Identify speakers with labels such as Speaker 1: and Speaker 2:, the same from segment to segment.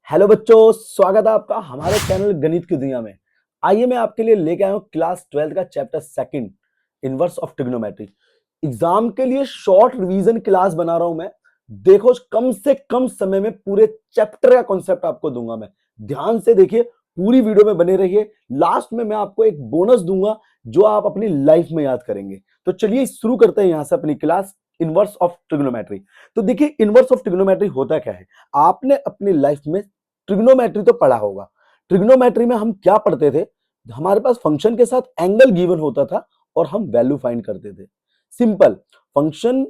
Speaker 1: Hello बच्चों, स्वागत है आपका हमारे चैनल गणित की दुनिया में। आइए मैं आपके लिए लेके आया हूं क्लास 12 का chapter second, inverse of trigonometry. Exam के लिए शॉर्ट रिवीजन क्लास बना रहा हूं मैं। देखो, कम से कम समय में पूरे चैप्टर का कॉन्सेप्ट आपको दूंगा मैं। ध्यान से देखिए, पूरी वीडियो में बने रहिए। लास्ट में मैं आपको एक बोनस दूंगा जो आप अपनी लाइफ में याद करेंगे। तो चलिए शुरू करते हैं यहां से अपनी क्लास, इनवर्स ऑफ ट्रिग्नोमेट्री। तो देखिए, इनवर्स ऑफ ट्रिग्नोमेट्री होता क्या है। आपने अपनी लाइफ में ट्रिग्नोमेट्री तो पढ़ा होगा। ट्रिग्नोमेट्री में हम क्या पढ़ते थे, हमारे पास फंक्शन के साथ एंगल गिवन होता था और हम वैल्यू फाइंड करते थे। सिंपल, फंक्शन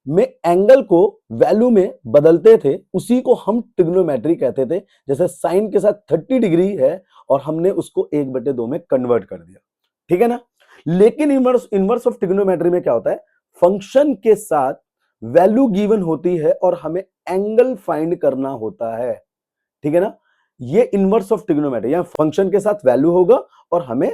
Speaker 1: में एंगल को वैल्यू में बदलते थे, उसी को हम ट्रिग्नोमेट्री कहते थे। जैसे साइन के साथ 30 डिग्री है और हमने उसको 1/2 में कन्वर्ट कर दिया, ठीक है ना। लेकिन इनवर्स इनवर्स ऑफ ट्रिग्नोमेट्री में क्या होता है, फंक्शन के साथ वैल्यू गिवन होती है और हमें एंगल फाइंड करना होता है, ठीक है ना। ये इनवर्स ऑफ ट्रिग्नोमेट्री, यहां फंक्शन के साथ वैल्यू होगा और हमें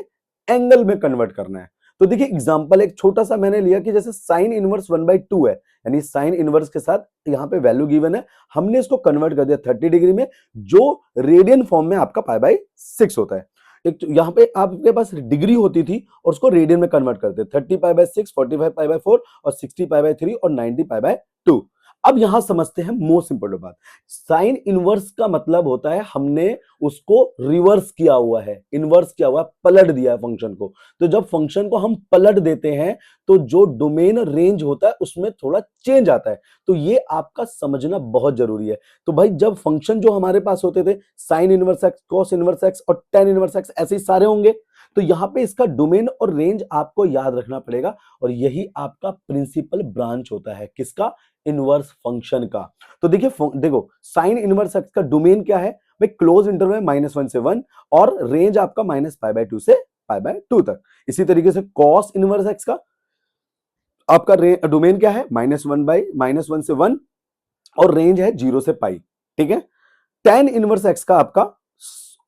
Speaker 1: एंगल में कन्वर्ट करना है। तो देखिए एग्जांपल एक छोटा सा मैंने लिया कि जैसे साइन इनवर्स 1/2 है, यानी साइन इनवर्स के साथ यहां पे वैल्यू गिवन है, हमने इसको कन्वर्ट कर दिया 30 डिग्री में, जो रेडियन फॉर्म में आपका पाई/6 होता है। एक यहां पे आपके पास डिग्री होती थी और उसको रेडियन में कन्वर्ट करते, 30 पाई/6, 45 पाई/4 और 60 पाई/3 और 90 पाई/2। अब यहां समझते हैं मोस्ट इंपोर्टेंट बात। साइन इनवर्स का मतलब होता है हमने उसको रिवर्स किया हुआ है, इनवर्स किया हुआ है, पलट दिया है फंक्शन को। तो जब फंक्शन को हम पलट देते हैं तो जो डोमेन रेंज होता है उसमें थोड़ा चेंज आता है। तो ये आपका समझना बहुत जरूरी है। तो भाई जब फंक्शन जो हमारे पास होते थे sign inverse x, cos inverse x और टेन इनवर्स एक्स, ऐसे ही सारे होंगे। तो यहां पे इसका डोमेन और रेंज आपको याद रखना पड़ेगा और यही आपका प्रिंसिपल ब्रांच होता है, किसका, इनवर्स फंक्शन का। तो देखिए देखो साइन इनवर्स एक्स का डोमेन क्या है भाई, क्लोज इंटरवल -1 से 1 और रेंज आपका -π/2 से π/2 तक। इसी तरीके से कॉस इनवर्स एक्स का आपका डोमेन क्या है, -1 से 1 और रेंज है 0 से पाई, ठीक है। टेन इनवर्स एक्स का आपका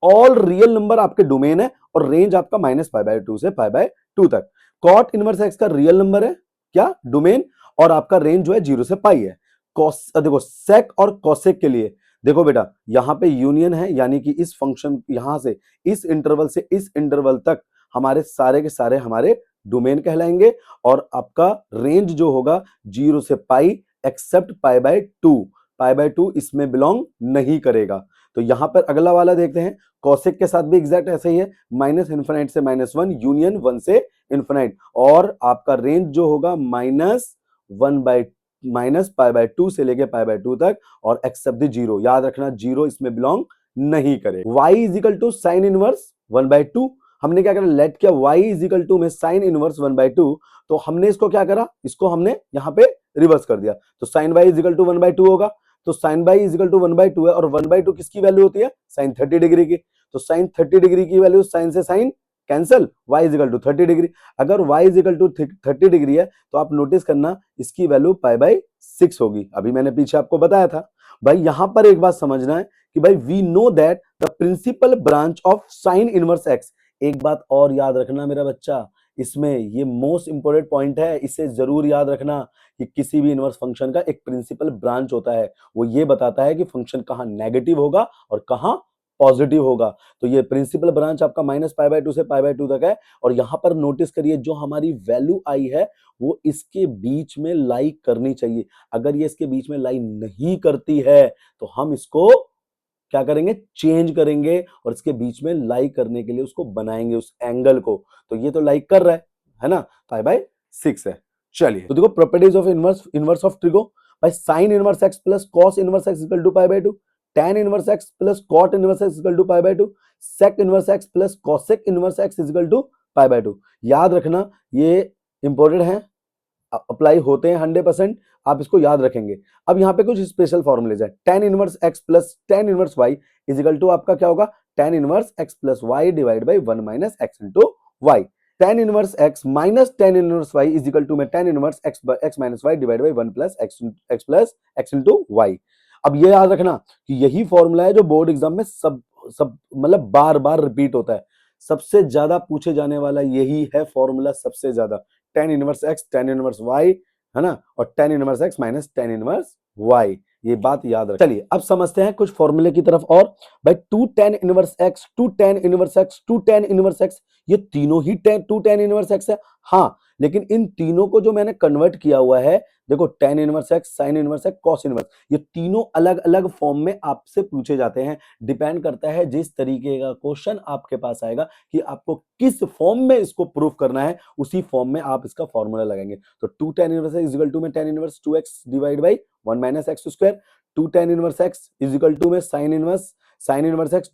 Speaker 1: ऑल रियल नंबर आपके डोमेन है और रेंज आपका -π/2 से π/2 तक। कॉट इनवर्स एक्स का रियल नंबर है क्या, डोमेन, और आपका रेंज जो है 0 से पाई है। कॉस देखो सेक और कॉसेक के लिए देखो बेटा, यहां पे यूनियन है, यानी कि इस फंक्शन यहां से इस इंटरवल से इस इंटरवल तक हमारे सारे के सारे हमारे डोमेन कहलाएंगे और आपका रेंज जो होगा 0 से पाई एक्सेप्ट π/2, π/2 इसमें बिलोंग नहीं करेगा। तो यहां पर अगला वाला देखते हैं, कॉसेक के साथ भी एग्जैक्ट ऐसे ही है, -∞ से -1 यूनियन 1 से इन्फिनाइट, और आपका रेंज जो होगा -π/2 से लेके π/2 तक और एक्सेप्ट द 0, याद रखना 0 इसमें बिलोंग नहीं करेगा। y is equal to sine inverse 1/2, हमने क्या करा, लेट किया y इज इक्वल टू में साइन इनवर्स 1/2, तो हमने इसको क्या करा, इसको हमने यहां पे रिवर्स कर दिया। तो sine y is equal to 1/2 होगा। तो sine y is equal to 1/2 है और 1/2 किसकी वैल्यू होती है, साइन 30 डिग्री की। तो साइन 30 डिग्री की वैल्यू, साइन से sine cancel, y is equal to 30 degree. अगर y is equal to 30 degree है तो आप नोटिस करना इसकी वैल्यू π/6 होगी। अभी मैंने पीछे आपको बताया था। भाई यहां पर एक बात समझना है कि भाई we know that the principal branch of sine inverse x. एक बात और याद रखना मेरा बच्चा, इसमें ये मोस्ट इंपोर्टेंट पॉइंट है, इसे जरूर याद रखना कि किसी भी इनवर्स फंक्शन का एक प्रिंसिपल ब्रांच होता है। वो ये बताता है कि फंक्शन कहां नेगेटिव होगा और कहां पॉजिटिव होगा। तो ये प्रिंसिपल ब्रांच आपका -π/2 से π/2 तक है। और यहां पर नोटिस करिए जो हमारी वैल्यू आई है वो इसके बीच में लाई करनी चाहिए। अगर ये इसके बीच में लाई नहीं करती है तो हम इसको क्या करेंगे, चेंज करेंगे और इसके बीच में लाई करने के लिए उसको बनाएंगे, उस एंगल को। तो ये तो लाई कर रहा है ना, π/6 है। चलिए तो देखो properties of inverse of trigo. भाई sine inverse x plus cos inverse x equal to π/2, tan inverse x plus cot inverse x equal to π/2, sec inverse x plus cosec inverse x equal to π/2। याद रखना ये important है, apply होते हैं 100%, आप इसको याद रखेंगे। अब यहाँ पे कुछ स्पेशल फॉर्मूलेज है, tan inverse x plus tan inverse y is equal to आपका क्या होगा, tan inverse x plus y divide by 1 minus x into y। tan inverse x minus tan inverse y is equal to में tan inverse x minus y divide by 1 plus x into y। अब ये याद रखना कि यही formula है जो board exam में सब सब मतलब बार बार रिपीट होता है। सबसे ज्यादा पूछे जाने वाला यही है फॉर्मूला, सबसे ज्यादा tan inverse x tan inverse y, है ना, और tan inverse x minus tan inverse y। ये बात याद रख। चलिए अब समझते हैं कुछ फॉर्मूले की तरफ। और भाई 2 tan inverse x, 2 tan inverse x, 2 tan inverse x, ये तीनों ही 2 tan इनवर्स x है। हाँ, लेकिन इन तीनों को जो मैंने कन्वर्ट किया हुआ है, देखो tan inverse x, sin inverse x, cos inverse, ये तीनों अलग अलग फॉर्म में आपसे पूछे जाते हैं। डिपेंड करता है जिस तरीके का क्वेश्चन आपके पास आएगा कि आपको किस फॉर्म में इसको प्रूफ करना है, उसी फॉर्म में आप इसका फॉर्मूला लगाएंगे। तो 2 tan inverse x equal to में tan inverse 2x divide by 1 minus x square, 2 tan inverse x equal to में sin inverse x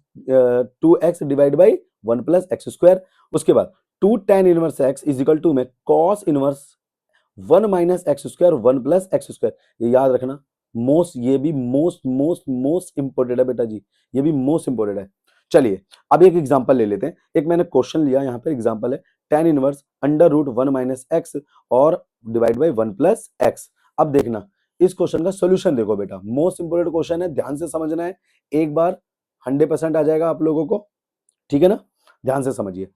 Speaker 1: 2x divide by 1 plus x square. उसके बाद 2 tan inverse x equal to में cos inverse 1 minus x square 1 plus x square. ये याद रखना, ये भी most important है बेटा जी, ये भी मोस्ट इंपोर्टेंट है। चलिए अब एक एग्जांपल ले लेते हैं। एक मैंने क्वेश्चन लिया, यहाँ पे एग्जांपल है tan inverse under root 1 minus x और डिवाइड बाई 1 प्लस एक्स। अब देखना इस क्वेश्चन का सोल्यूशन देखो बेटा, मोस्ट इंपोर्टेंट क्वेश्चन है, ध्यान से समझना है। एक बार 100% आ जाएगा आप लोगों को, ठीक है ना, ध्यान से समझिए।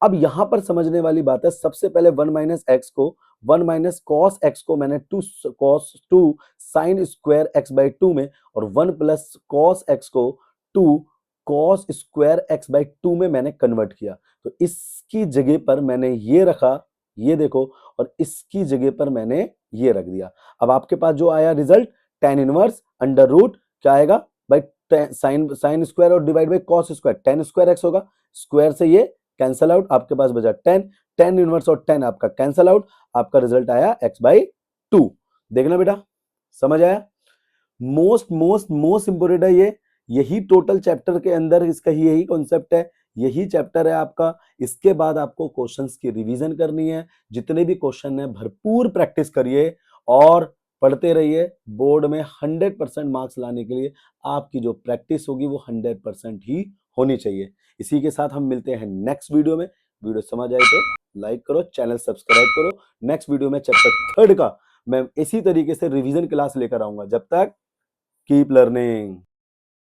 Speaker 1: अब यहां पर समझने वाली बात है, सबसे पहले 1 माइनस एक्स को 1 माइनस कॉस एक्स को मैंने 2 cos 2 sine square x by 2 में और 1 प्लस कॉस एक्स को 2 कॉस स्क्वायर एक्स बाई 2 में मैंने कन्वर्ट किया। तो इसकी जगह पर मैंने ये रखा, ये देखो, और इसकी जगह पर मैंने ये रख दिया। अब आपके पास जो आया result tan inverse under root क्या आएगा भाई, साइन स्क्वायर और divide by cos square, tan square x होगा, स्क्वायर से ये कैंसल आउट, आपके पास बचा 10, tan इनवर्स और 10 आपका कैंसल आउट, आपका रिजल्ट आया x बाई 2। देखना बेटा, समझ आया। मोस्ट इंपोर्टेंट है ये, यही टोटल चैप्टर के अंदर इसका यही कॉन्सेप्ट है, यही चैप्टर है आपका। इसके बाद आपको क्वेश्चंस की रिवीजन करनी है, जितने भी क्वेश्चन है भरपूर प्रैक्टिस करिए और पढ़ते रहिए। बोर्ड में 100% मार्क्स लाने के लिए आपकी जो प्रैक्टिस होगी वो 100% ही होनी चाहिए। इसी के साथ हम मिलते हैं नेक्स्ट वीडियो में। वीडियो समझ आए तो लाइक करो, चैनल सब्सक्राइब करो। नेक्स्ट वीडियो में चैप्टर 3 का मैं इसी तरीके से रिवीजन क्लास लेकर आऊंगा। जब तक कीप लर्निंग।